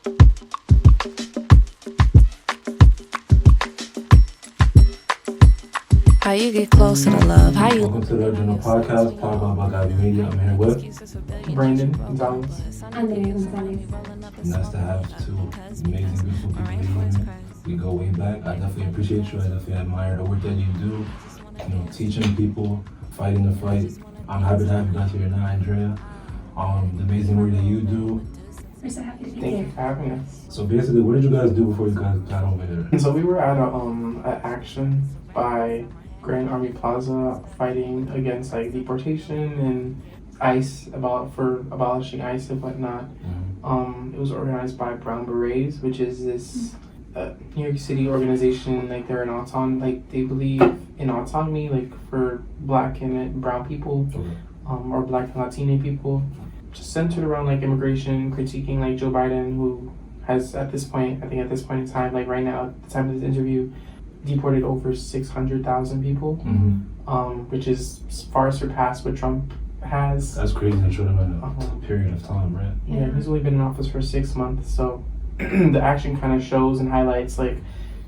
How you get closer to love? How you? Welcome to the Original Podcast, powered by Gabi Media. I'm here with Brandon Gonzalez. Andrea Gonzales. Nice to have two amazing, beautiful people here. We go way back. I definitely appreciate you. I definitely admire the work that you do. You know, teaching people, fighting the fight. I'm happy to have you guys here now, Andrea. The amazing work that you do. We're so happy to be Thank here. you for having us. So basically, what did you guys do before you guys got over here? And so we were at an action by Grand Army Plaza fighting against like deportation and ICE for abolishing ICE and whatnot. It was organized by Brown Berets, which is this New York City organization. Like they're they believe in autonomy, like for Black and brown people, or Black and Latino people. Just centered around like immigration, critiquing like Joe Biden, who has at this point in time, like right now at the time of this interview, deported over 600,000 people, which is far surpassed what Trump has. That's crazy in short amount of period of time, right? Yeah, he's only been in office for 6 months, so the action kind of shows and highlights like,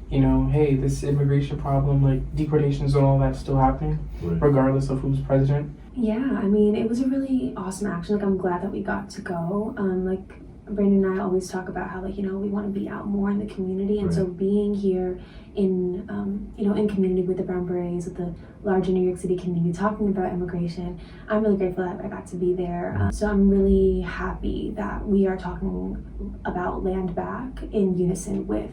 you know, hey, this immigration problem, like deportations and all that's still happening, regardless of who's president. Yeah, I mean, it was a really awesome action. Like, I'm glad that we got to go. Like, Brandon and I always talk about how, like, you know, we want to be out more in the community. And so being here in, in community with the Brown Berets, with the larger New York City community, talking about immigration, I'm really grateful that I got to be there. So I'm really happy that we are talking about land back in unison with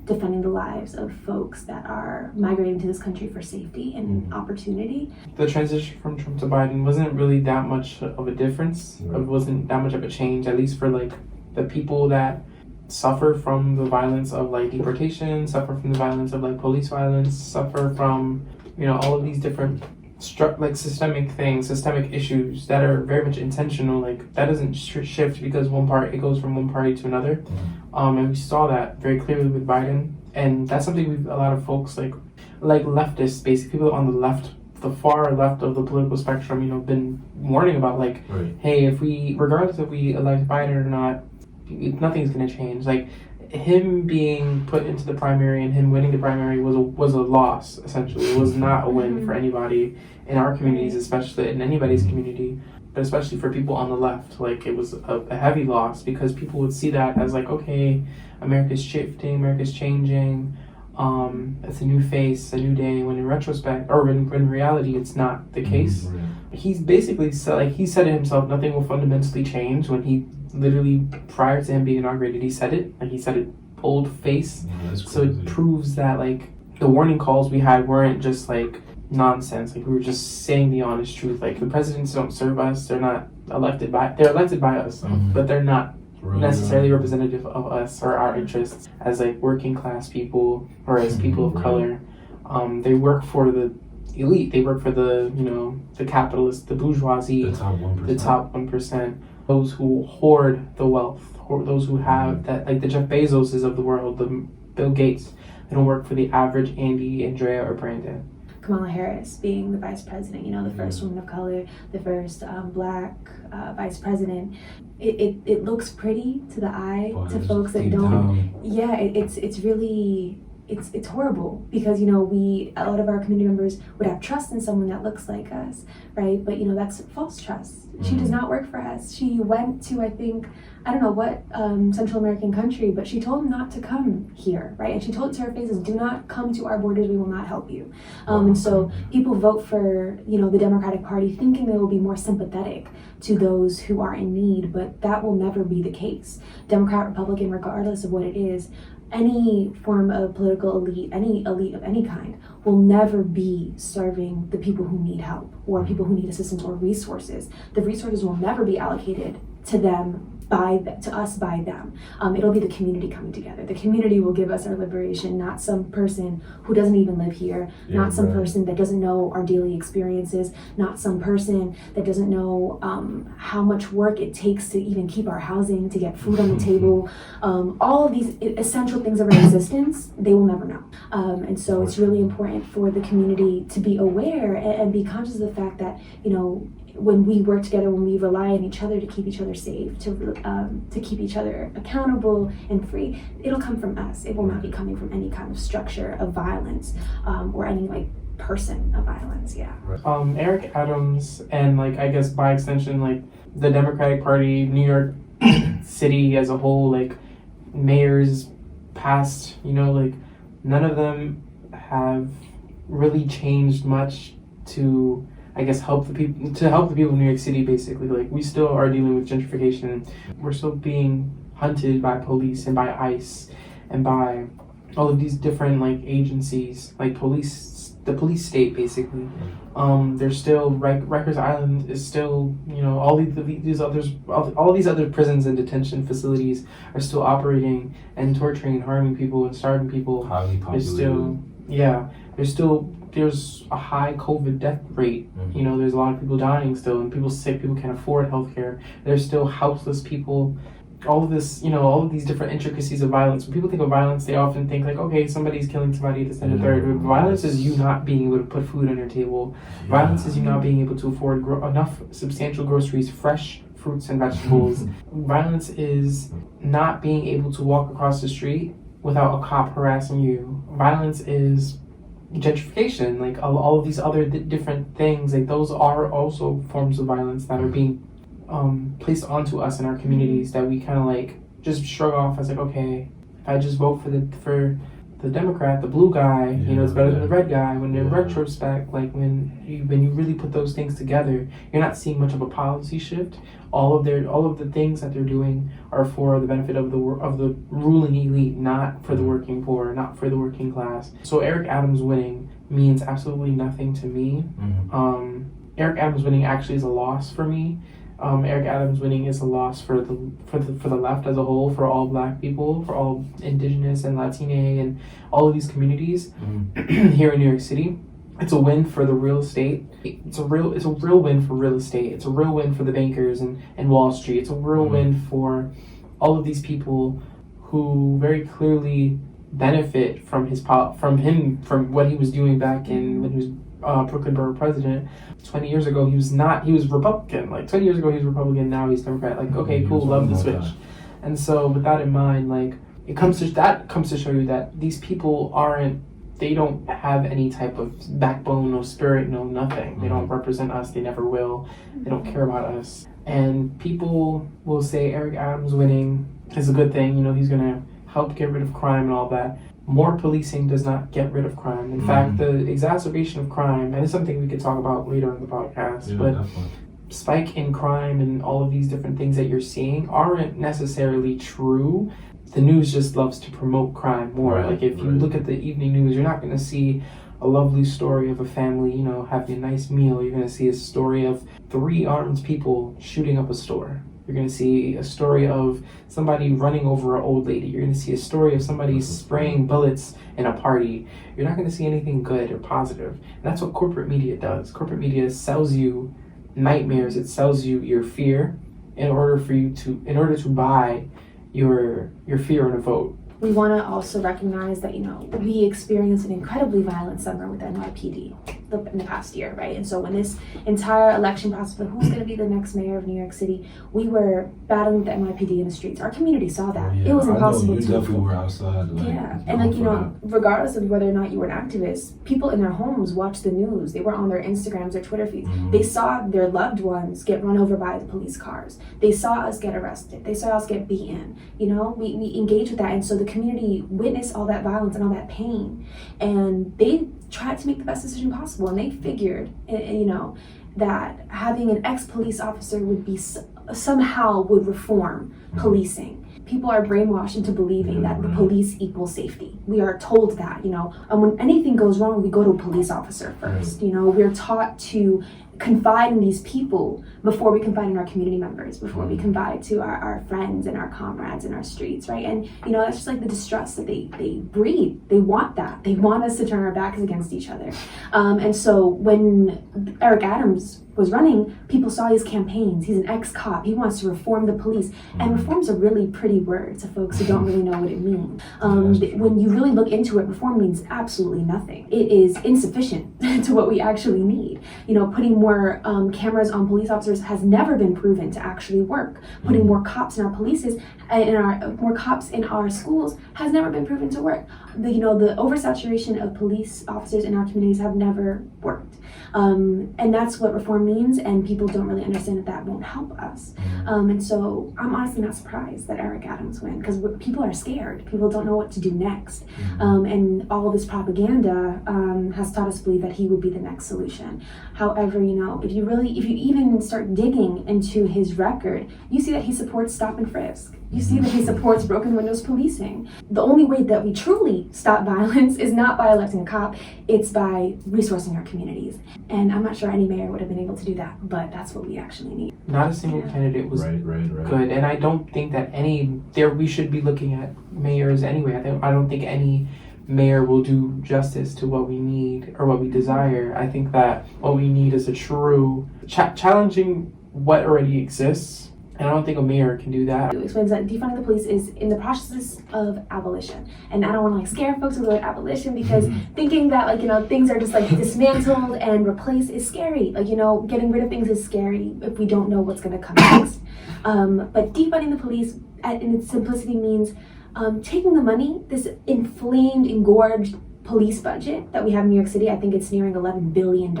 defending the lives of folks that are migrating to this country for safety and opportunity. The transition from Trump to Biden wasn't really that much of a difference. It wasn't that much of a change, at least for like the people that suffer from the violence of like deportation, suffer from the violence of like police violence, suffer from, you know, all of these different systemic issues that are very much intentional. Like that doesn't shift because it goes from one party to another. And we saw that very clearly with Biden, and that's something a lot of folks like leftists, basically people on the left, the far left of the political spectrum, you know, been warning about like, hey, regardless if we elect Biden or not, nothing's gonna change. Like him being put into the primary and him winning the primary was a loss, essentially. It was not a win for anybody in our communities, especially in anybody's community, but especially for people on the left. Like it was a heavy loss because people would see that as like, okay, America's shifting, America's changing, it's a new face, a new day, when in retrospect, or in reality, it's not the case. He's basically said, like he said it himself, nothing will fundamentally change. When he literally, prior to him being inaugurated, he said it bold face. So it proves that like the warning calls we had weren't just like nonsense. Like we were just saying the honest truth. Like the presidents don't serve us. They're elected by us, but they're not necessarily representative of us or our interests as like working class people or as people of color. They work for the elite. They work for the capitalists, the bourgeoisie, the top 1%, those who hoard the wealth, or those who have that, like the Jeff Bezoses of the world, the Bill Gates. They don't work for the average Andy, Andrea, or Brandon. Kamala Harris being the vice president, you know, the first woman of color, the first Black vice president. It looks pretty to the eye to folks that don't. Yeah, it's really. It's horrible because, you know, a lot of our community members would have trust in someone that looks like us, right? But, you know, that's false trust. She does not work for us. She went to, I don't know what Central American country, but she told them not to come here, right? And she told it to her faces, do not come to our borders, we will not help you. And so people vote for, you know, the Democratic Party thinking they will be more sympathetic to those who are in need, but that will never be the case. Democrat, Republican, regardless of what it is, any form of political elite, any elite of any kind, will never be serving the people who need help or people who need assistance or resources. The resources will never be allocated to them to us by them. It'll be the community coming together. The community will give us our liberation, not some person who doesn't even live here, not some person that doesn't know our daily experiences, not some person that doesn't know how much work it takes to even keep our housing, to get food on the table. All of these essential things of our existence, they will never know. And so it's really important for the community to be aware and be conscious of the fact that, you know, when we work together, when we rely on each other to keep each other safe, to keep each other accountable and free, it'll come from us. It will not be coming from any kind of structure of violence or any like person of violence. Yeah. Eric Adams and like I guess by extension like the Democratic Party, New York City as a whole, like mayors past, you know, like none of them have really changed much to, I guess, help the people of New York City. Basically, like we still are dealing with gentrification. We're still being hunted by police and by ICE and by all of these different like agencies, like the police state basically. There's still Rikers Island is still, you know, all these other prisons and detention facilities are still operating and torturing and harming people and starving people. Highly populated. There's a high COVID death rate. You know, there's a lot of people dying still, and people sick. People can't afford healthcare. There's still houseless people. All of this, you know, all of these different intricacies of violence. When people think of violence, they often think like, okay, somebody's killing somebody, this and the third. But violence is you not being able to put food on your table. Violence is you not being able to afford enough substantial groceries, fresh fruits and vegetables. Violence is not being able to walk across the street without a cop harassing you. Violence is gentrification, like all of these other different things. Like those are also forms of violence that are being placed onto us in our communities that we kind of like just shrug off as like, okay, if I just vote for the Democrat, the blue guy, you know, it's better than the red guy. When in retrospect, like when you really put those things together, you're not seeing much of a policy shift. All of the things that they're doing are for the benefit of the ruling elite, not for the working poor, not for the working class. So Eric Adams winning means absolutely nothing to me. Eric Adams winning actually is a loss for me. Eric Adams winning is a loss for the left as a whole, for all Black people, for all Indigenous and Latine and all of these communities here in New York City. It's a win for the real estate. It's a real win for real estate. It's a real win for the bankers and Wall Street. It's a real win for all of these people who very clearly benefit from what he was doing back in when he was Brooklyn Borough President. 20 years ago he was Republican. Like 20 years ago he was Republican, now he's Democrat. Like, okay, cool, love the switch. And so with that in mind, like it comes to show you that these people they don't have any type of backbone, no spirit, no nothing. They don't represent us, they never will. They don't care about us. And people will say Eric Adams winning is a good thing, you know, he's gonna help get rid of crime and all that. More policing does not get rid of crime. In fact, the exacerbation of crime, and it's something we could talk about later in the podcast, but definitely. Spike in crime and all of these different things that you're seeing aren't necessarily true. The news just loves to promote crime more. Right, like if you look at the evening news, you're not going to see a lovely story of a family, you know, having a nice meal. You're going to see a story of 3 armed people shooting up a store. You're going to see a story of somebody running over an old lady. You're going to see a story of somebody spraying bullets in a party. You're not going to see anything good or positive. And that's what corporate media does. Corporate media sells you nightmares. It sells you your fear in order to buy your fear in a vote. We want to also recognize that, you know, we experienced an incredibly violent summer with NYPD in the past year, right? And so when this entire election process of who's going to be the next mayor of New York City, we were battling with the NYPD in the streets. Our community saw that. It was impossible to. You definitely were outside. And like, you know, regardless of whether or not you were an activist, people in their homes watched the news. They were on their Instagrams, their Twitter feeds. They saw their loved ones get run over by the police cars. They saw us get arrested. They saw us get beaten. You know, we engaged with that. And so the community witnessed all that violence and all that pain. And they tried to make the best decision possible. And they figured, you know, that having an ex-police officer would be somehow would reform policing. People are brainwashed into believing that the police equals safety. We are told that, you know, and when anything goes wrong, we go to a police officer first. You know, we're taught to confide in these people before we confide in our community members, before we confide to our friends and our comrades in our streets, right? And that's just like the distrust that they breed. They want that. They want us to turn our backs against each other. And so when Eric Adams was running, people saw his campaigns. He's an ex-cop. He wants to reform the police. And reform's a really pretty word to folks who don't really know what it means. When you really look into it, reform means absolutely nothing. It is insufficient to what we actually need. Putting more cameras on police officers has never been proven to actually work. Putting more cops in our polices, more cops in our schools has never been proven to work. The oversaturation of police officers in our communities have never worked. And that's what reform means, and people don't really understand that won't help us. And so I'm honestly not surprised that Eric Adams win, because people are scared. People don't know what to do next. And all of this propaganda has taught us to believe that he would be the next solution. However, if you even start digging into his record, you see that he supports stop and frisk. You see that he supports broken windows policing. The only way that we truly stop violence is not by electing a cop, it's by resourcing our communities. And I'm not sure any mayor would have been able to do that, but that's what we actually need. Not a single candidate was good, and I don't think that we should be looking at mayors anyway. I don't think any mayor will do justice to what we need or what we desire. I think that what we need is a true challenging what already exists. And I don't think a mayor can do that. It explains that defunding the police is in the process of abolition. And I don't want to scare folks with the word abolition, because thinking that things are just dismantled and replaced is scary. Getting rid of things is scary if we don't know what's going to come next. But defunding the police in its simplicity means taking the money, this inflamed, engorged police budget that we have in New York City. I think it's nearing $11 billion,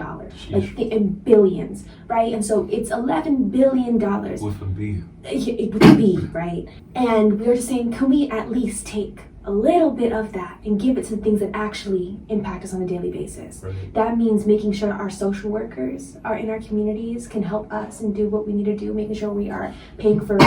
in billions, right? And so it's $11 billion. With a B. With a B, right? And we're just saying, can we at least take a little bit of that and give it to the things that actually impact us on a daily basis? Right. That means making sure our social workers are in our communities, can help us and do what we need to do, making sure we are paying for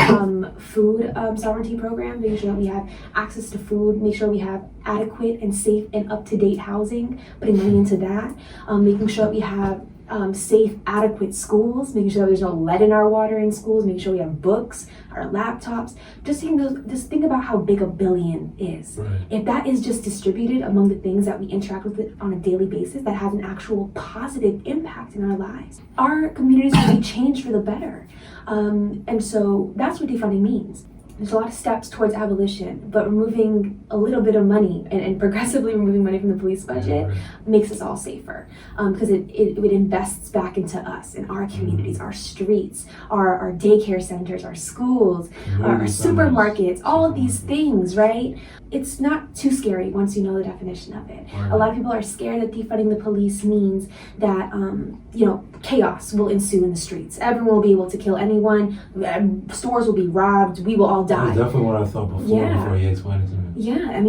food sovereignty programs, making sure that we have access to food, make sure we have adequate and safe and up-to-date housing, putting money into that, making sure that we have safe, adequate schools, making sure that there's no lead in our water in schools, making sure we have books, our laptops. Just think about how big $1 billion is. Right. If that is just distributed among the things that we interact with on a daily basis, that has an actual positive impact in our lives, our communities will be changed for the better. And so that's what defunding means. There's a lot of steps towards abolition, but removing a little bit of money and progressively removing money from the police budget makes us all safer, because it invests back into us, in our communities, our streets, our daycare centers, our schools, our supermarkets, all of these things, right? It's not too scary once you know the definition of it. Right. A lot of people are scared that defunding the police means that chaos will ensue in the streets. Everyone will be able to kill anyone. Stores will be robbed. We will all die. That's definitely what I thought before you explained it to me. Yeah,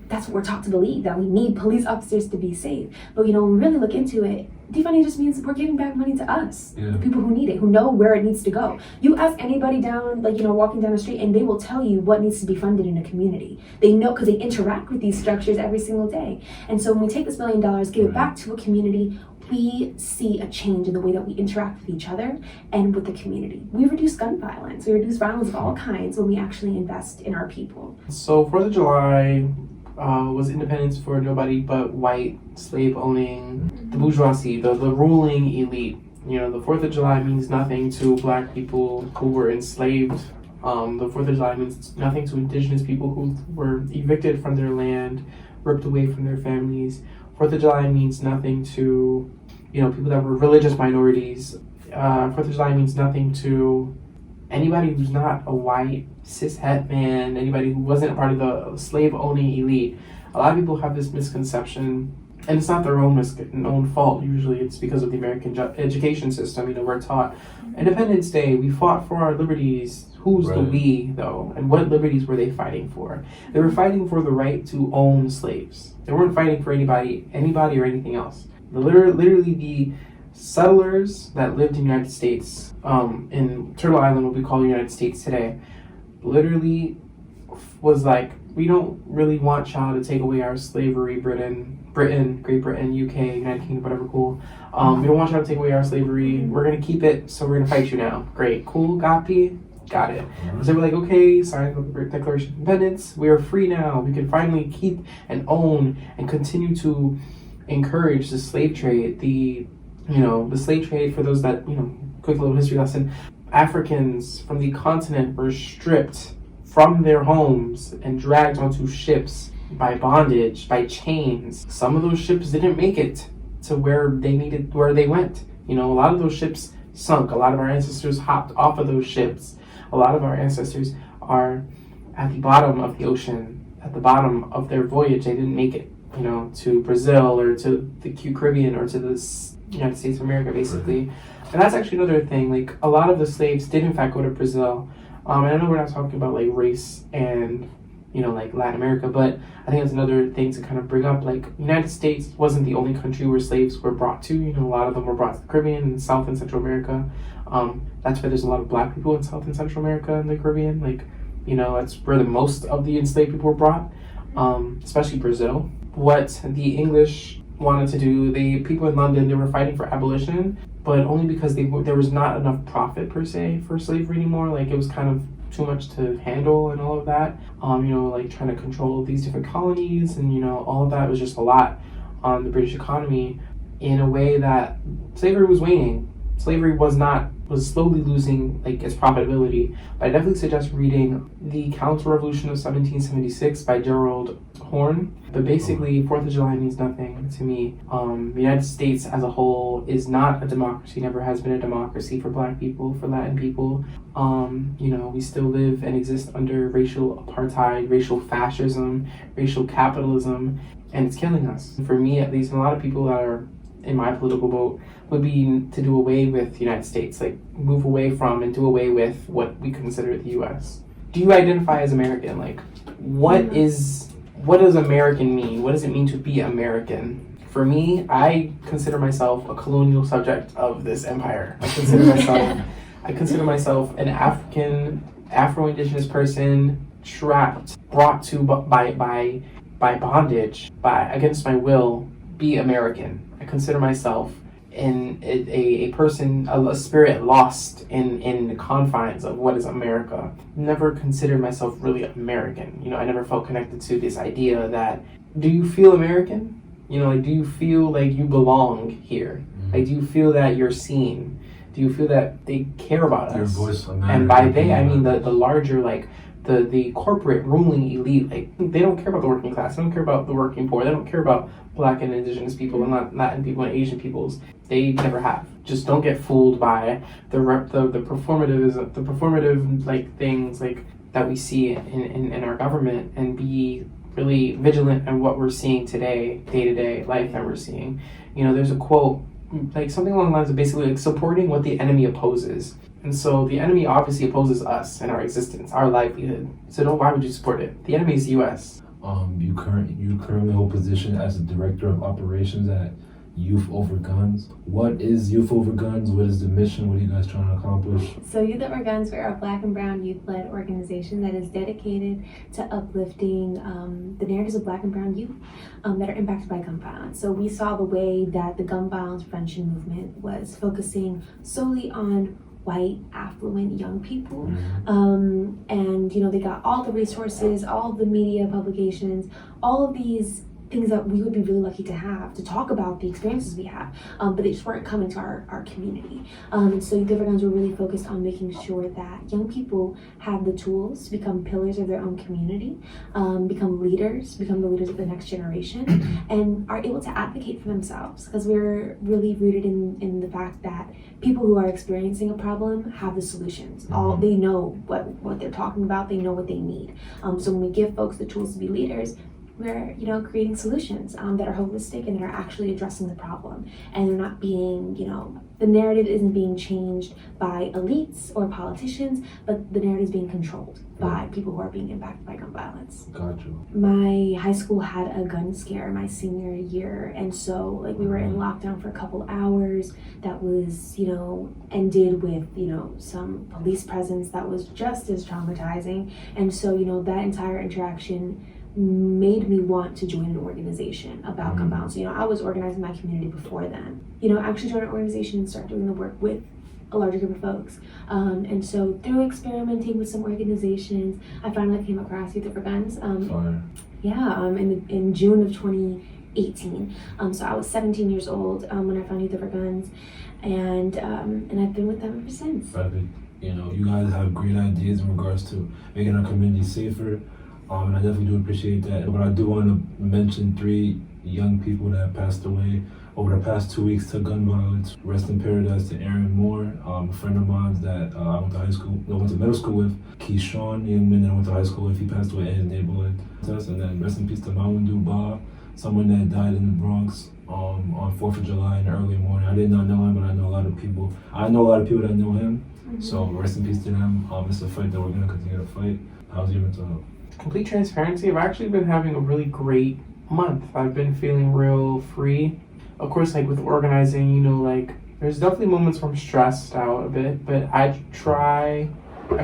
that's what we're taught to believe, that we need police officers to be safe. But when we really look into it, defunding just means we're giving back money to us, the people who need it, who know where it needs to go. You ask anybody down, walking down the street, and they will tell you what needs to be funded in a community. They know, because they interact with these structures every single day. And so when we take this $1 billion, give it back to a community, we see a change in the way that we interact with each other and with the community. We reduce gun violence. We reduce violence of all kinds when we actually invest in our people. So 4th of July was independence for nobody but white, slave-owning, the bourgeoisie, the ruling elite. The 4th of July means nothing to Black people who were enslaved. The 4th of July means nothing to Indigenous people who were evicted from their land, ripped away from their families. 4th of July means nothing to, people that were religious minorities. 4th of July means nothing to anybody who's not a white, cis-het man, anybody who wasn't a part of the slave-owning elite. A lot of people have this misconception, and it's not their own fault. Usually it's because of the American education system. We're taught Independence Day, we fought for our liberties. Who's the we, though? And what liberties were they fighting for? They were fighting for the right to own slaves. They weren't fighting for anybody or anything else. Literally the settlers that lived in the United States, in Turtle Island, what we call the United States today, literally was we don't really want y'all to take away our slavery, Britain, Great Britain, UK, United Kingdom, whatever, cool. We don't want y'all to take away our slavery. We're gonna keep it, so we're gonna fight you now. Great, cool, got it. So we're like, okay, sign the Declaration of Independence. We are free now. We can finally keep and own and continue to encourage the slave trade. The slave trade, for those that, quick little history lesson, Africans from the continent were stripped from their homes and dragged onto ships by bondage, by chains. Some of those ships didn't make it to where they went. A lot of those ships sunk. A lot of our ancestors hopped off of those ships. A lot of our ancestors are at the bottom of the ocean, at the bottom of their voyage. They didn't make it, to Brazil or to the Caribbean or to the United States of America, basically. And that's actually another thing. Like, a lot of the slaves did in fact go to Brazil. And I know we're not talking about like race and like Latin America, but I think that's another thing to kind of bring up. Like, United States wasn't the only country where slaves were brought to. A lot of them were brought to the Caribbean and South and Central America. That's why there's a lot of Black people in South and Central America and the Caribbean. Like, that's where the most of the enslaved people were brought, especially Brazil. What the English wanted to do, the people in London, they were fighting for abolition, but only because there was not enough profit per se for slavery anymore. Like, it was kind of too much to handle and all of that. Like trying to control these different colonies and all of that was just a lot on the British economy, in a way that slavery was waning. Slavery was slowly losing like its profitability. But I definitely suggest reading The Counter-Revolution of 1776 by Gerald Horne. But basically, 4th of July means nothing to me. The United States as a whole is not a democracy, never has been a democracy for Black people, for Latin people. We still live and exist under racial apartheid, racial fascism, racial capitalism, and it's killing us. For me, at least, and a lot of people that are in my political boat, would be to do away with the United States, like move away from and do away with what we consider the U.S. Do you identify as American? Like, what does American mean? What does it mean to be American? For me, I consider myself a colonial subject of this empire. I consider myself an African, Afroindigenous person, trapped, brought to by bondage, against my will, be American. I consider myself a person, a spirit lost in the confines of what is America. Never considered myself really American. I never felt connected to this idea that, do you feel American? Do you feel like you belong here? Like, do you feel that you're seen? Do you feel that they care about us? Your voice matters. And by they, I mean the larger, like, the corporate ruling elite. Like, they don't care about the working class. They don't care about the working poor. They don't care about Black and Indigenous people and not Latin people and Asian peoples. They never have. Just don't get fooled by the performative like things like that we see in our government, and be really vigilant in what we're seeing today, day-to-day life that we're seeing. There's a quote, like something along the lines of basically like supporting what the enemy opposes. And so the enemy obviously opposes us and our existence, our livelihood. So why would you support it? The enemy is the U.S. You currently hold position as the director of operations at Youth Over Guns. What is Youth Over Guns? What is the mission? What are you guys trying to accomplish? So Youth Over Guns, we're a Black and brown youth-led organization that is dedicated to uplifting the narratives of Black and brown youth that are impacted by gun violence. So we saw the way that the gun violence prevention movement was focusing solely on white, affluent young people. And they got all the resources, all the media publications, all of these things that we would be really lucky to have to talk about the experiences we have, but they just weren't coming to our community. And so Youth Over Guns were really focused on making sure that young people have the tools to become pillars of their own community, become the leaders of the next generation, and are able to advocate for themselves, because we're really rooted in the fact that people who are experiencing a problem have the solutions. They know what they're talking about, they know what they need. So when we give folks the tools to be leaders, we're creating solutions that are holistic and that are actually addressing the problem, and they're not being the narrative isn't being changed by elites or politicians, but the narrative is being controlled by people who are being impacted by gun violence. Gotcha. My high school had a gun scare my senior year, and so like we were in lockdown for a couple hours. That was, you know, ended with, you know, some police presence that was just as traumatizing. And so, you know, that entire interaction made me want to join an organization about gun violence. You know, I was organizing my community before then. You know, actually join an organization and start doing the work with a larger group of folks. And so through experimenting with some organizations, I finally came across Youth for Guns. In June of 2018. So I was 17 years old when I found Youth for Guns, and I've been with them ever since. Perfect. You know, you guys have great ideas in regards to making our community safer. And I definitely do appreciate that. But I do want to mention 3 young people that passed away over the past 2 weeks to gun violence. Rest in paradise to Aaron Moore, a friend of mine that I went to middle school with. Keyshawn, young man that I went to high school with, he passed away in his neighborhood. And then rest in peace to Mawandu Ba, someone that died in the Bronx on 4th of July in the early morning. I did not know him, but I know a lot of people. I know a lot of people that know him. So rest in peace to them. It's a fight that we're going to continue to fight. How's your mental health? Complete transparency, I've actually been having a really great month. I've been feeling real free. Of course, like with organizing, you know, like there's definitely moments where I'm stressed out a bit, but I feel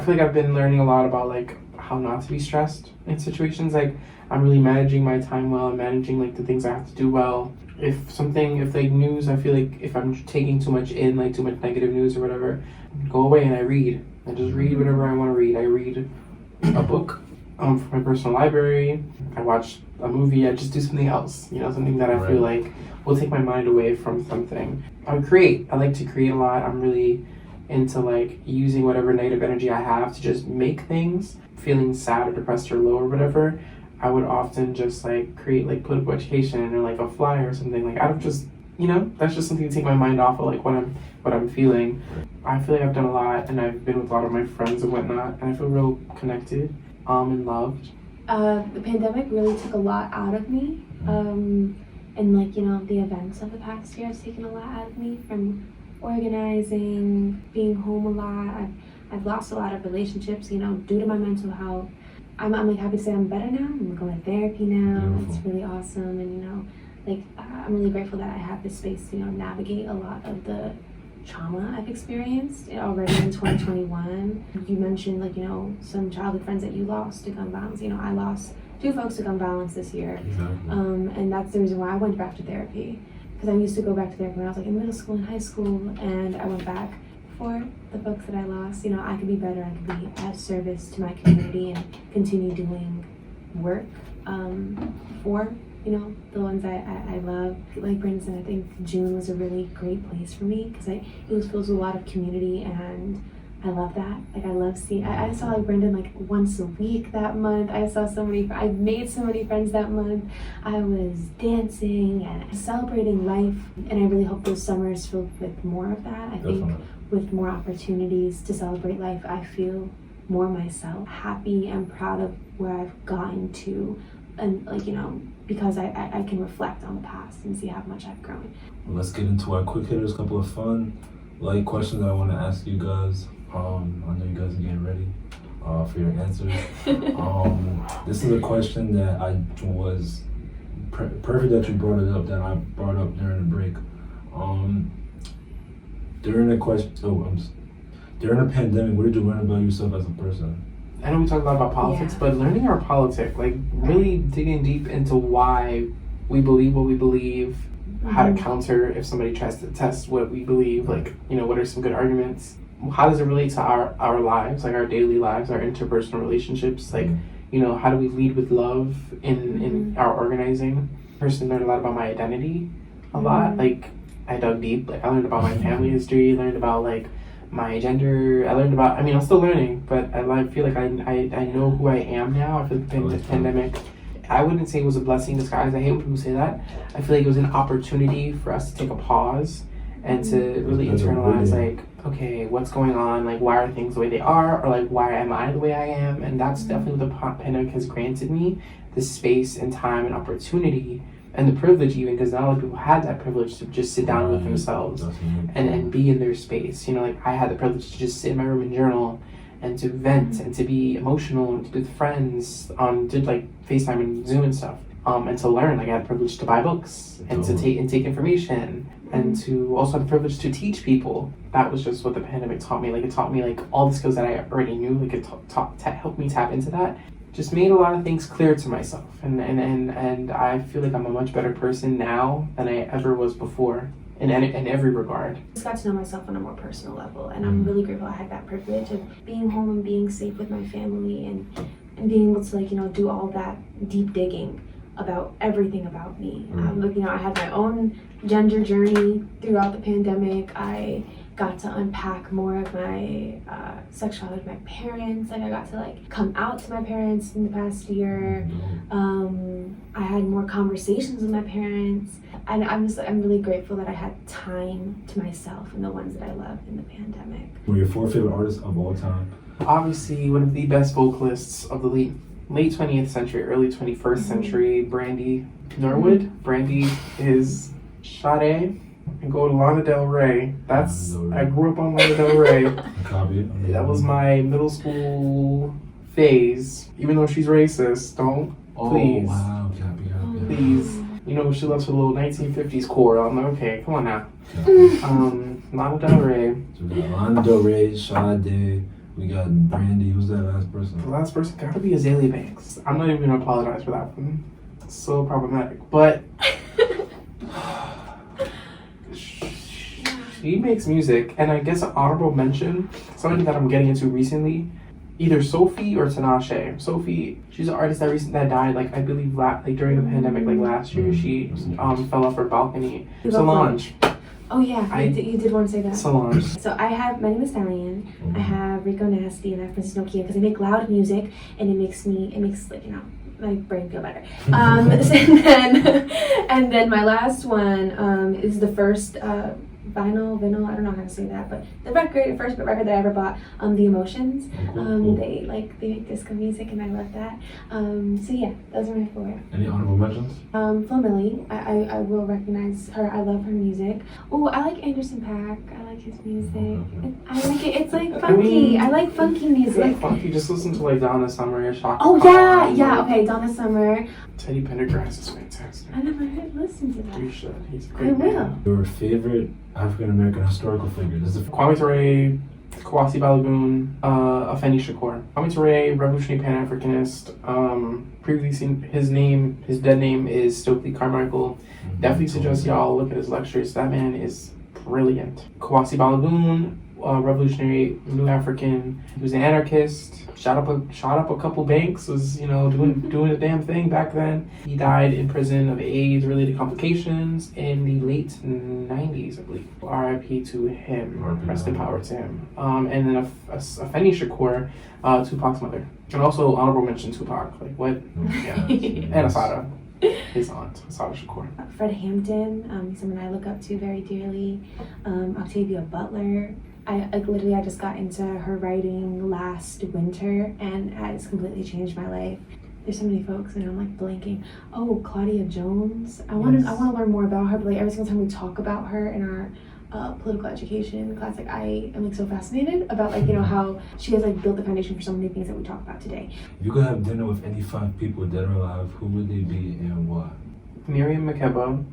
like I've been learning a lot about like how not to be stressed in situations. Like I'm really managing my time well and managing like the things I have to do well. If like news, I feel like if I'm taking too much in, like too much negative news or whatever, go away and I read. I just read whatever I want to read. I read a book from my personal library. I watch a movie. I just do something else, you know, something that I feel like will take my mind away from something. I would create. I like to create a lot. I'm really into like using whatever negative energy I have to just make things. Feeling sad or depressed or low or whatever, I would often just like create like political education or like a flyer or something. Like out of just, you know, that's just something to take my mind off of like what I'm feeling. I feel like I've done a lot and I've been with a lot of my friends and whatnot, and I feel real connected and loved. The pandemic really took a lot out of me. And like, you know, the events of the past year has taken a lot out of me, from organizing, being home a lot. I've lost a lot of relationships, you know, due to my mental health. I'm like happy to say I'm better now. I'm going to therapy now. Beautiful. It's really awesome. And, you know, like I'm really grateful that I have this space to, you know, navigate a lot of the trauma I've experienced already in 2021. You mentioned like, you know, some childhood friends that you lost to gun violence. You know, I lost 2 folks to gun violence this year. Exactly. And that's the reason why I went back to therapy. Because I used to go back to therapy when I was like in middle school and high school, and I went back for the folks that I lost. You know, I could be better, I could be of service to my community and continue doing work for, you know, the ones I love. Like Brandon said, I think June was a really great place for me because it was filled with a lot of community, and I love that. Like I love seeing, I saw like Brandon like once a week that month. I made so many friends that month. I was dancing and celebrating life, and I really hope those summers filled with more of that. I think with more opportunities to celebrate life, I feel more myself, happy and proud of where I've gotten to, and like, you know, because I can reflect on the past and see how much I've grown. Well, let's get into our quick hitters, couple of fun, light questions I want to ask you guys. I know you guys are getting ready for your answers. This is a question that I was perfect that you brought it up, that I brought up during the break. During the pandemic, what did you learn about yourself as a person? I know we talk a lot about politics, but learning our politics, like really digging deep into why we believe what we believe, how to counter if somebody tries to test what we believe, like, you know, what are some good arguments? How does it relate to our lives, like our daily lives, our interpersonal relationships? Like, you know, how do we lead with love in our organizing? Personally learned a lot about my identity, a lot. Like, I dug deep. Like, I learned about my family history, learned about like my gender. I'm still learning, but I feel like I know who I am now. I feel like the pandemic, I wouldn't say it was a blessing in disguise. I hate when people say that. I feel like it was an opportunity for us to take a pause and to really internalize, like, okay, what's going on? Like, why are things the way they are? Or like, why am I the way I am? And that's definitely what the pandemic has granted me, the space and time and opportunity and the privilege even, because not a lot of people had that privilege to just sit down with themselves and be in their space. You know, like I had the privilege to just sit in my room and journal and to vent and to be emotional and to be with friends did like FaceTime and Zoom and stuff. And to learn, like I had the privilege to buy books and to take information and to also have the privilege to teach people. That was just what the pandemic taught me. Like it taught me like all the skills that I already knew. Like it helped me tap into that. Just made a lot of things clear to myself, and I feel like I'm a much better person now than I ever was before in every regard. I just got to know myself on a more personal level, and I'm really grateful I had that privilege of being home and being safe with my family and being able to like, you know, do all that deep digging about everything about me. Like, you know, I had my own gender journey throughout the pandemic. I got to unpack more of my sexuality with my parents. Like I got to like come out to my parents in the past year. I had more conversations with my parents, and I'm really grateful that I had time to myself and the ones that I loved in the pandemic. What are your 4 favorite artists of all time? Obviously, one of the best vocalists of the late 20th century, early 21st century, Brandy Norwood. Brandy is Sade and go to Lana Del Rey. I grew up on Lana Del Rey. That was my middle school phase. Even though she's racist, please. Wow. Please. You know, she loves her little 1950s core. I'm like, okay, come on now. Lana Del Rey. So we got Lana Del Rey, Sade, we got Brandy. Who's that last person? The last person gotta be Azalea Banks. I'm not even gonna apologize for that one. It's so problematic. But she makes music, and I guess an honorable mention, something that I'm getting into recently, either Sophie or Tinashe. Sophie, she's an artist that died, like I believe, like during the pandemic, like last year. She fell off her balcony. Solange. Oh yeah, you did want to say that. Solange. So I have Megan Thee Stallion, I have Rico Nasty, and I have Princess Nokia, because they make loud music, and it makes like, you know, my brain feel better. And then my last one is the first vinyl, I don't know how to say that, but the first record that I ever bought, The Emotions. Cool. They make disco music, and I love that. So yeah, those are my 4. Any honorable mentions? Flo Milli, I will recognize her. I love her music. Oh, I like Anderson .Paak. I like his music. I like it. It's like funky. I like funky music. It's like funky. Just listen to like Donna Summer or Shaka Oh Khan. yeah. Okay, Donna Summer. Teddy Pendergrass is fantastic. I never listened to that. You should. He's a great I will. man. Your favorite African American historical figure? This is Kwame Ture, Kawasi Balagoon, Afeni Shakur. Kwame Ture, revolutionary Pan-Africanist. Previously, his dead name is Stokely Carmichael. Definitely suggest y'all look at his lectures. That man is brilliant. Kawasi Balagoon, revolutionary New African. He was an anarchist. Shot up a couple banks. Was doing a damn thing back then. He died in prison of AIDS-related complications in the late 90s, I believe. R.I.P. to him. Rest in power to him. And then Afeni Shakur, Tupac's mother, and also honorable mention Tupac. Like what? Yeah. And Asada. His aunt, Asada Shakur. Fred Hampton, he's someone I look up to very dearly. Octavia Butler. I just got into her writing last winter, and it's completely changed my life. There's so many folks, and I'm like blanking. Oh, Claudia Jones. I want to learn more about her, but like every single time we talk about her in our political education class, like I am like so fascinated about like, you know, how she has like built the foundation for so many things that we talk about today. If you could have dinner with any 5 people dead or alive, who would they be and why? Miriam Makeba,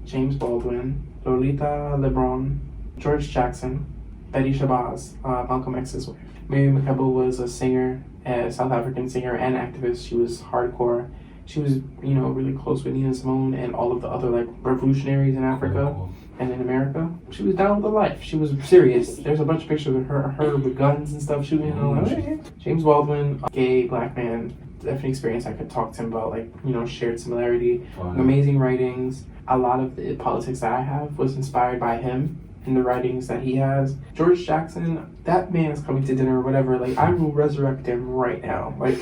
James Baldwin, Lolita LeBron, George Jackson, Betty Shabazz, Malcolm X's wife. Miriam Makeba was a singer, a South African singer and activist. She was hardcore. She was, really close with Nina Simone and all of the other like revolutionaries in Africa and in America. She was down with the life. She was serious. There's a bunch of pictures of her with guns and stuff shooting. James Baldwin, gay black man. Definitely experience. I could talk to him about shared similarity, amazing writings. A lot of the politics that I have was inspired by him. In the writings that he has. George Jackson, that man is coming to dinner or whatever. Like, I will resurrect him right now. Like,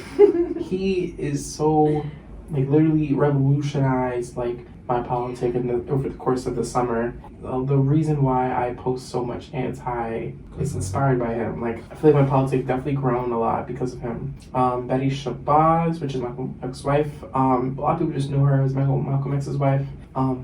he is so, like, literally revolutionized, like, my politic over the course of the summer. The reason why I post so much anti is inspired by him. Like, I feel like my politic definitely grown a lot because of him. Betty Shabazz, which is Malcolm X's wife. A lot of people just knew her as Malcolm X's wife.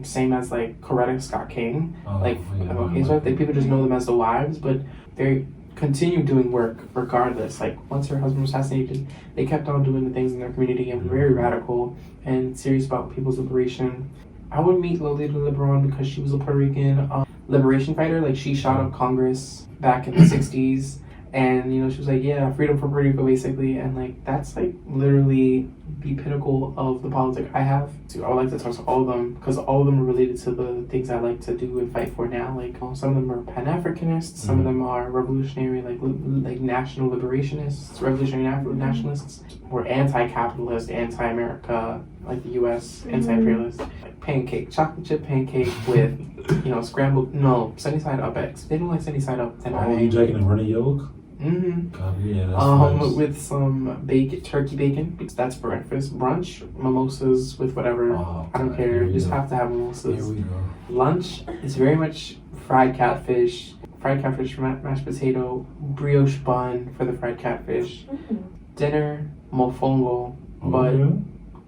Same as like Coretta Scott King, MLK's wife. Like, people just know them as the wives, but they continue doing work regardless. Like, once her husband was assassinated, they kept on doing the things in their community and were very radical and serious about people's liberation. I would meet Lolita LeBron because she was a Puerto Rican liberation fighter. Like, she shot up Congress back in the 60s, and you know, she was like, yeah, freedom for Puerto Rico, basically. And like, that's like literally the pinnacle of the politic I have. So I would like to talk to all of them because all of them are related to the things I like to do and fight for now. Like, some of them are Pan-Africanists, some of them are revolutionary, like national liberationists, revolutionary nationalists, or anti-capitalist, anti-America, like the U.S., anti-imperialist. Like pancake, chocolate chip pancake with, you know, sunny side up eggs. They don't like sunny side up. Oh, you drinking a running yolk? Mm-hmm. God, yeah, that's nice. With some turkey bacon. That's breakfast. Brunch, mimosas with whatever. I don't care. You just have to have mimosas. Here we go. Lunch is very much fried catfish, mashed potato, brioche bun for the fried catfish. Dinner, mofongo, but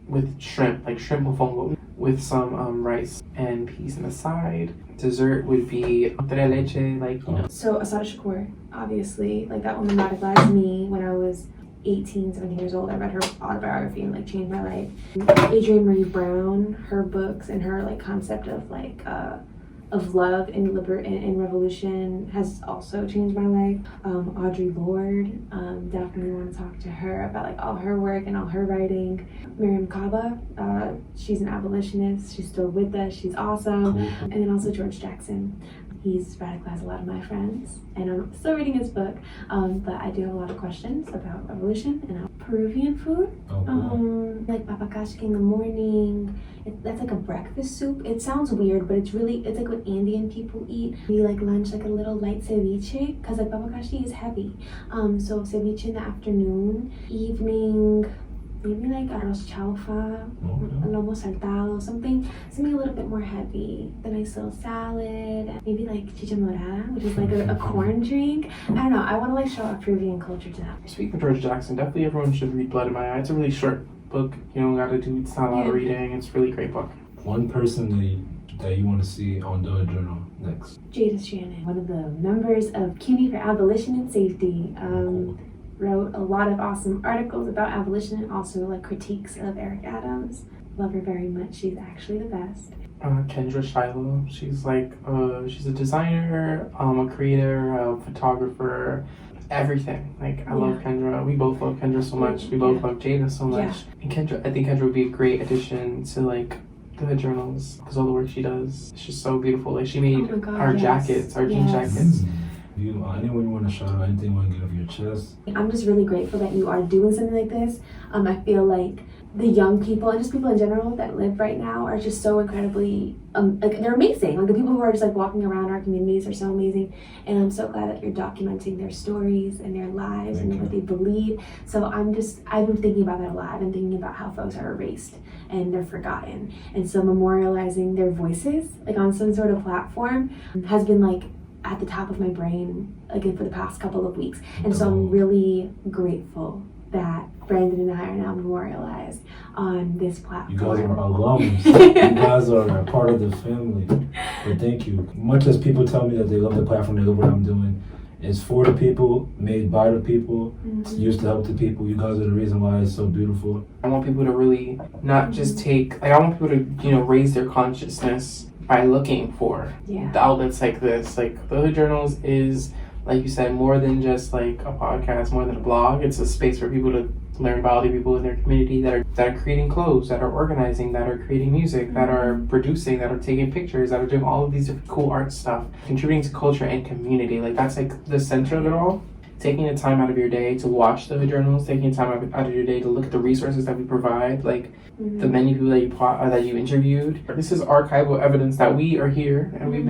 with shrimp, like shrimp mofongo, with some rice and peas on the side. Dessert would be tres leche, like, you know. So Asada Shakur, obviously, like, that woman radicalized me when I was 18, 17 years old. I read her autobiography and like changed my life. Adrienne Marie Brown, her books and her like concept of like of love and revolution has also changed my life. Audre Lorde, definitely want to talk to her about like all her work and all her writing. Miriam Kaba, she's an abolitionist. She's still with us. She's awesome. Cool. And then also George Jackson. He's radicalized a lot of my friends, and I'm still reading his book, but I do have a lot of questions about revolution and Peruvian food. Like papakashki in the morning. That's like a breakfast soup. It sounds weird, but it's like what Andean people eat. We like lunch, like a little light ceviche, because like papakashki is heavy. So ceviche in the afternoon, evening, maybe like arroz chaufa, lomo saltado, something a little bit more heavy. The nice little salad, maybe like chicha morada, which is like a corn drink. I don't know, I want to like show off Peruvian culture to them. Speaking of George Jackson, definitely everyone should read Blood in My Eye. It's a really short book. You don't gotta do, it's not a lot of reading. It's a really great book. One person that you want to see on the journal next? Jada Shannon, one of the members of CUNY for Abolition and Safety. Wrote a lot of awesome articles about abolition and also like critiques of Eric Adams. Love her very much. She's actually the best. Kendra Shiloh. She's like she's a designer, a creator, a photographer, everything. Like, I love Kendra. We both love Kendra so much. We both love Jada so much. And I think Kendra would be a great addition to like the journals because all the work she does, it's just so beautiful. Like, she made our jackets, our jean jackets. Anyone you want to shout out, anything you want to get off your chest? I'm just really grateful that you are doing something like this. I feel like the young people and just people in general that live right now are just so incredibly, like, they're amazing. Like, the people who are just like walking around our communities are so amazing. And I'm so glad that you're documenting their stories and their lives and what they believe. So I've been thinking about that a lot. I've been thinking about how folks are erased and they're forgotten. And so memorializing their voices, like on some sort of platform, has been like at the top of my brain again for the past couple of weeks. And so I'm really grateful that Brandon and I are now memorialized on this platform. You guys are alums. You guys are a part of the family. But thank you. Much as people tell me that they love the platform, they love what I'm doing, it's for the people, made by the people, it's used to help the people. You guys are the reason why it's so beautiful. I want people to really not just take, like, I want people to, you know, raise their consciousness by looking for the outlets like this. Like, the Hood Journals is, like you said, more than just like a podcast, more than a blog. It's a space for people to learn about other people in their community that are creating clothes, that are organizing, that are creating music, that are producing, that are taking pictures, that are doing all of these different cool art stuff, contributing to culture and community. Like, that's like the center of it all. Taking the time out of your day to watch the Hood Journals, taking time out of your day to look at the resources that we provide, like the many people that you interviewed. This is archival evidence that we are here and we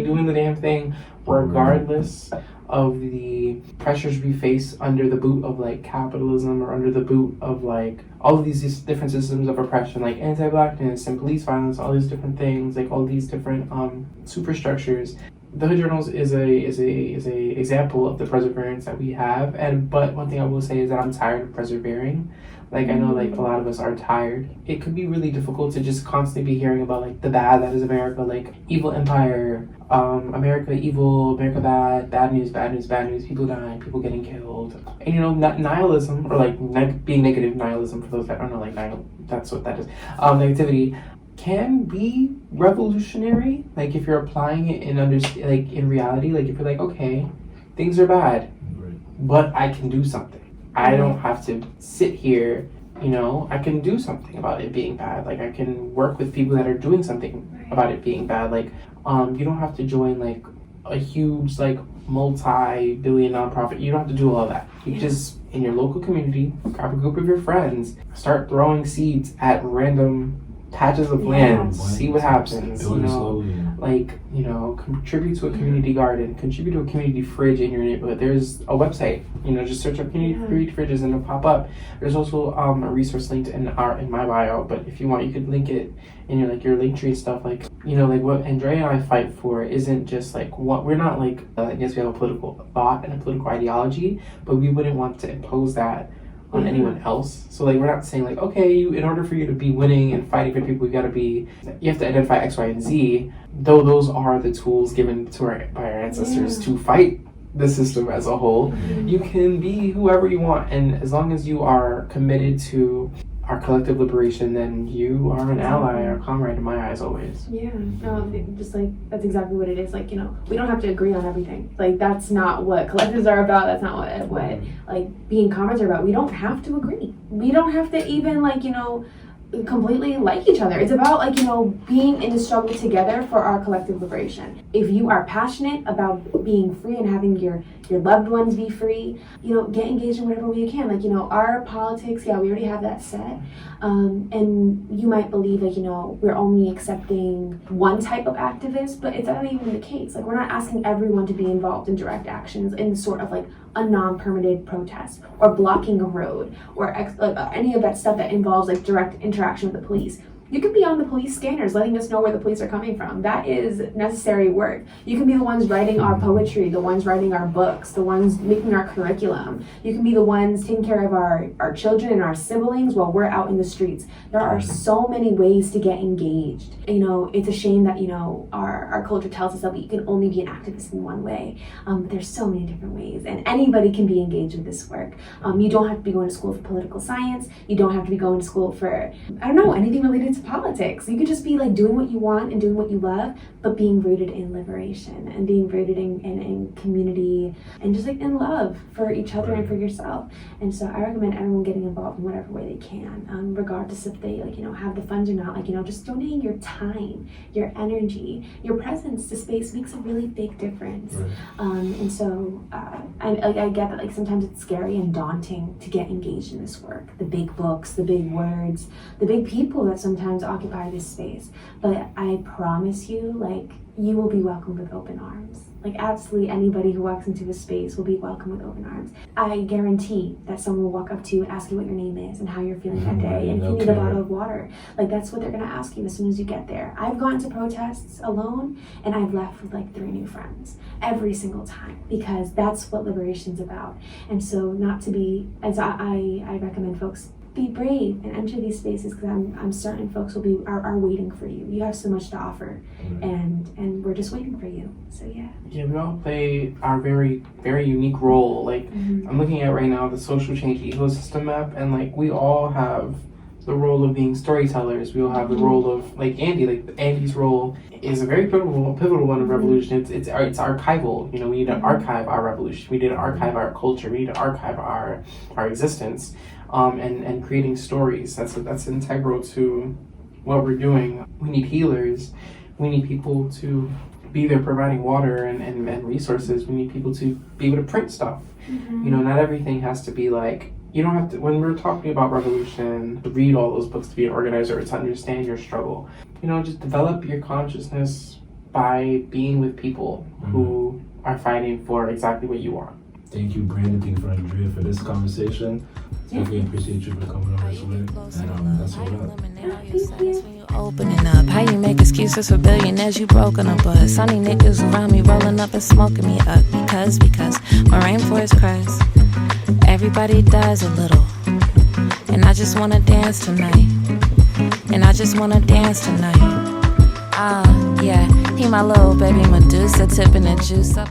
doing the damn thing regardless of the pressures we face under the boot of like capitalism, or under the boot of like all of these different systems of oppression, like anti-blackness and police violence, all these different things, like all these different superstructures. The Hood Journals is a example of the perseverance that we have. But one thing I will say is that I'm tired of persevering. Like, I know, like, a lot of us are tired. It could be really difficult to just constantly be hearing about, like, the bad that is America, like, evil empire, America evil, America bad, bad news, bad news, bad news, people dying, people getting killed. And, you know, nihilism, or, like, being negative nihilism, for those that don't know, like, that's what that is. Negativity can be revolutionary, like, if you're applying it in reality, like, if you're like, okay, things are bad, but I can do something. I don't have to sit here, you know, I can do something about it being bad. Like, I can work with people that are doing something about it being bad. Like, you don't have to join, like, a huge, like, multi-billion nonprofit. You don't have to do all of that. You just, in your local community, grab a group of your friends, start throwing seeds at random patches of land, see what happens, you know, like, you know, contribute to a community garden, contribute to a community fridge in your neighborhood. There's a website, you know, just search up community fridges and it'll pop up. There's also a resource linked in my bio, but if you want, you could link it in your link tree and stuff. Like, you know, like what Andrea and I fight for isn't just like what we're not like, I guess we have a political thought and a political ideology, but we wouldn't want to impose that on anyone else. So like, we're not saying like, okay, in order for you to be winning and fighting for people, you have to identify X, Y, and Z, though those are the tools given to by our ancestors to fight the system as a whole. You can be whoever you want, and as long as you are committed to our collective liberation, then you are an ally or comrade in my eyes always. Yeah, no, just like, that's exactly what it is. Like, you know, we don't have to agree on everything. Like, that's not what collectives are about. That's not what like being comrades are about. We don't have to agree. We don't have to even, like, you know, completely like each other. It's about, like, you know, being in the struggle together for our collective liberation. If you are passionate about being free and having your loved ones be free, you know, get engaged in whatever way you can. Like, you know, our politics, we already have that set. And you might believe, like, you know, we're only accepting one type of activist, but it's not even the case. Like, we're not asking everyone to be involved in direct actions in sort of like a non-permitted protest or blocking a road or any of that stuff that involves like direct interaction with the police. You can be on the police scanners letting us know where the police are coming from. That is necessary work. You can be the ones writing our poetry, the ones writing our books, the ones making our curriculum. You can be the ones taking care of our children and our siblings while we're out in the streets. There are so many ways to get engaged. You know, it's a shame that, you know, our culture tells us that we can only be an activist in one way. But there's so many different ways, and anybody can be engaged with this work. You don't have to be going to school for political science. You don't have to be going to school for, I don't know, anything related to politics. You could just be like doing what you want and doing what you love, but being rooted in liberation and being rooted in community and just like in love for each other and for yourself. And so I recommend everyone getting involved in whatever way they can, regardless if they, like, you know, have the funds or not. Like, you know, just donating your time, your energy, your presence to space makes a really big difference. And so I get that, like, sometimes it's scary and daunting to get engaged in this work. The big books, the big words, the big people that sometimes occupy this space. But I promise you, like, you will be welcomed with open arms. Like, absolutely anybody who walks into a space will be welcomed with open arms. I guarantee that someone will walk up to you and ask you what your name is and how you're feeling that day, and if you need a bottle of water. Like, that's what they're gonna ask you as soon as you get there. I've gone to protests alone and I've left with like 3 new friends every single time, because that's what liberation's about. And so I recommend folks be brave and enter these spaces, because I'm certain folks are waiting for you. You have so much to offer, and we're just waiting for you. So yeah, we all play our very, very unique role. Like, I'm looking at right now the social change ecosystem map, and like, we all have the role of being storytellers. We all have the role of, like, Andy's role is a very pivotal one in revolution. It's archival. You know, we need to archive our revolution. We need to archive our culture. We need to archive our existence. And creating stories. That's integral to what we're doing. We need healers. We need people to be there providing water and resources. We need people to be able to print stuff. You know, not everything has to be like, you don't have to, when we're talking about revolution, read all those books to be an organizer or to understand your struggle. You know, just develop your consciousness by being with people who are fighting for exactly what you want. Thank you, Brandon. Thank you for Andrea for this conversation. Definitely appreciate you for coming over this way. And that's a wrap. Opening up, how you make excuses for billionaires you broken up, but sunny niggas around me rolling up and smoking me up because my rainforest cries. Everybody does a little, and I just wanna dance tonight. Yeah, he my little baby Medusa tipping the juice up.